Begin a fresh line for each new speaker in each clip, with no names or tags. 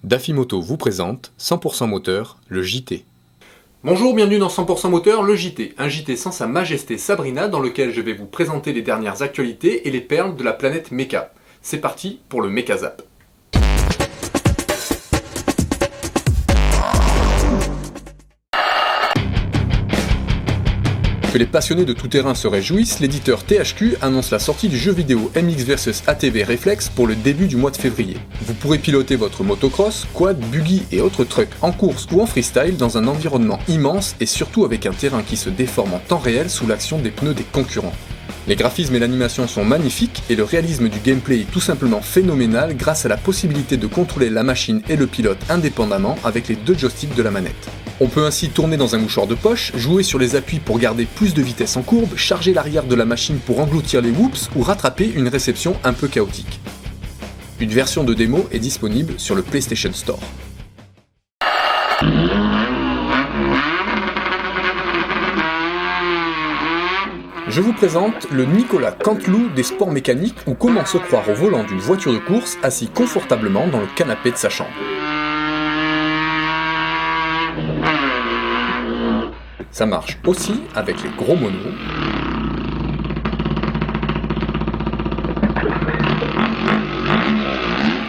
Dafimoto vous présente 100% moteur, le JT. Bonjour, bienvenue dans 100% moteur, le JT, un JT sans sa majesté Sabrina dans lequel je vais vous présenter les dernières actualités et les perles de la planète Mecha. C'est parti pour le Mecha Zap. Que les passionnés de tout-terrain se réjouissent, l'éditeur THQ annonce la sortie du jeu vidéo MX vs ATV Reflex pour le début du mois de février. Vous pourrez piloter votre motocross, quad, buggy et autres trucks en course ou en freestyle dans un environnement immense et surtout avec un terrain qui se déforme en temps réel sous l'action des pneus des concurrents. Les graphismes et l'animation sont magnifiques et le réalisme du gameplay est tout simplement phénoménal grâce à la possibilité de contrôler la machine et le pilote indépendamment avec les deux joysticks de la manette. On peut ainsi tourner dans un mouchoir de poche, jouer sur les appuis pour garder plus de vitesse en courbe, charger l'arrière de la machine pour engloutir les whoops ou rattraper une réception un peu chaotique. Une version de démo est disponible sur le PlayStation Store. Je vous présente le Nicolas Canteloup des sports mécaniques ou comment se croire au volant d'une voiture de course assis confortablement dans le canapé de sa chambre. Ça marche aussi avec les gros monos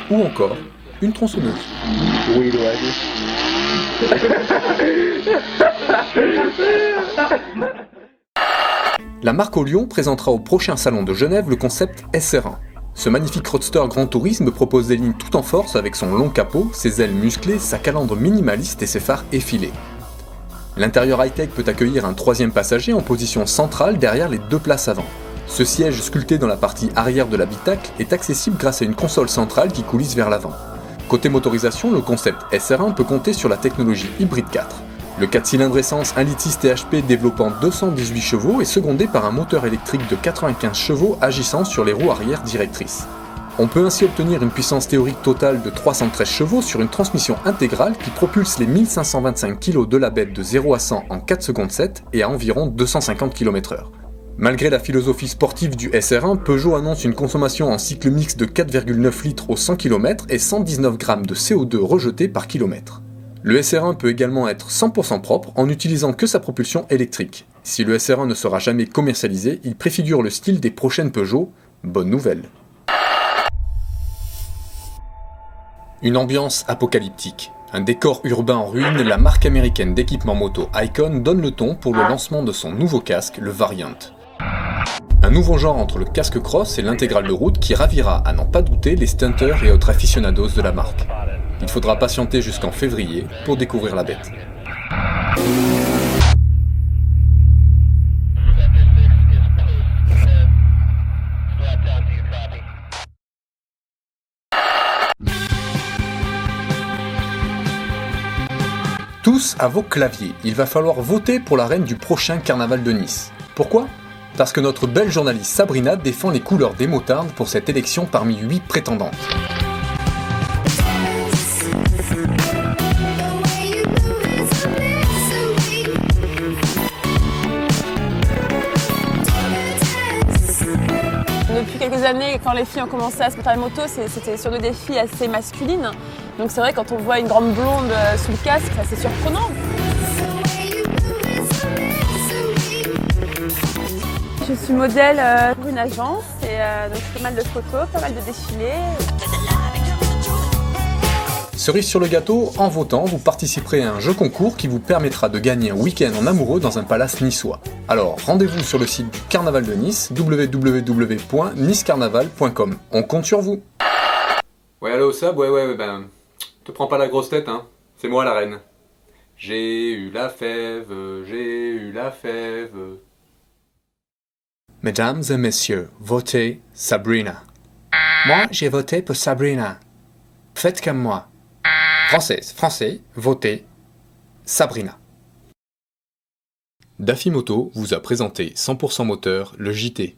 ou encore une tronçonneuse. La marque au Lyon présentera au prochain salon de Genève le concept SR1. Ce magnifique roadster Grand Tourisme propose des lignes tout en force avec son long capot, ses ailes musclées, sa calandre minimaliste et ses phares effilés. L'intérieur high-tech peut accueillir un troisième passager en position centrale derrière les deux places avant. Ce siège sculpté dans la partie arrière de l'habitacle est accessible grâce à une console centrale qui coulisse vers l'avant. Côté motorisation, le concept SR1 peut compter sur la technologie Hybrid 4. Le 4 cylindres essence 1,6 litre THP développant 218 chevaux est secondé par un moteur électrique de 95 chevaux agissant sur les roues arrière directrices. On peut ainsi obtenir une puissance théorique totale de 313 chevaux sur une transmission intégrale qui propulse les 1525 kg de la bête de 0 à 100 en 4 secondes 7 et à environ 250 km/h. Malgré la philosophie sportive du SR1, Peugeot annonce une consommation en cycle mixte de 4,9 litres au 100 km et 119 g de CO2 rejetés par kilomètre. Le SR1 peut également être 100% propre en n'utilisant que sa propulsion électrique. Si le SR1 ne sera jamais commercialisé, il préfigure le style des prochaines Peugeot. Bonne nouvelle. Une ambiance apocalyptique. Un décor urbain en ruine, la marque américaine d'équipement moto Icon donne le ton pour le lancement de son nouveau casque, le Variant. Un nouveau genre entre le casque cross et l'intégrale de route qui ravira à n'en pas douter les stunters et autres aficionados de la marque. Il faudra patienter jusqu'en février pour découvrir la bête. Tous à vos claviers, il va falloir voter pour la reine du prochain carnaval de Nice. Pourquoi ? Parce que notre belle journaliste Sabrina défend les couleurs des motards pour cette élection parmi 8 prétendantes.
Depuis quelques années, quand les filles ont commencé à se mettre à la moto, c'était sur des filles assez masculines. Donc c'est vrai, quand on voit une grande blonde sous le casque, c'est assez surprenant. Je suis modèle pour une agence et donc pas mal de photos, pas mal de défilés.
Cerise sur le gâteau, en votant, vous participerez à un jeu concours qui vous permettra de gagner un week-end en amoureux dans un palace niçois. Alors rendez-vous sur le site du Carnaval de Nice, www.nicecarnaval.com. On compte sur vous. Ouais, allô Sab, ouais, te prends pas la grosse tête, hein. C'est moi la reine. J'ai eu la fève. Mesdames et messieurs, votez Sabrina. Moi, j'ai voté pour Sabrina. Faites comme moi. Français, votez Sabrina. Dafimoto vous a présenté 100% moteur, le JT.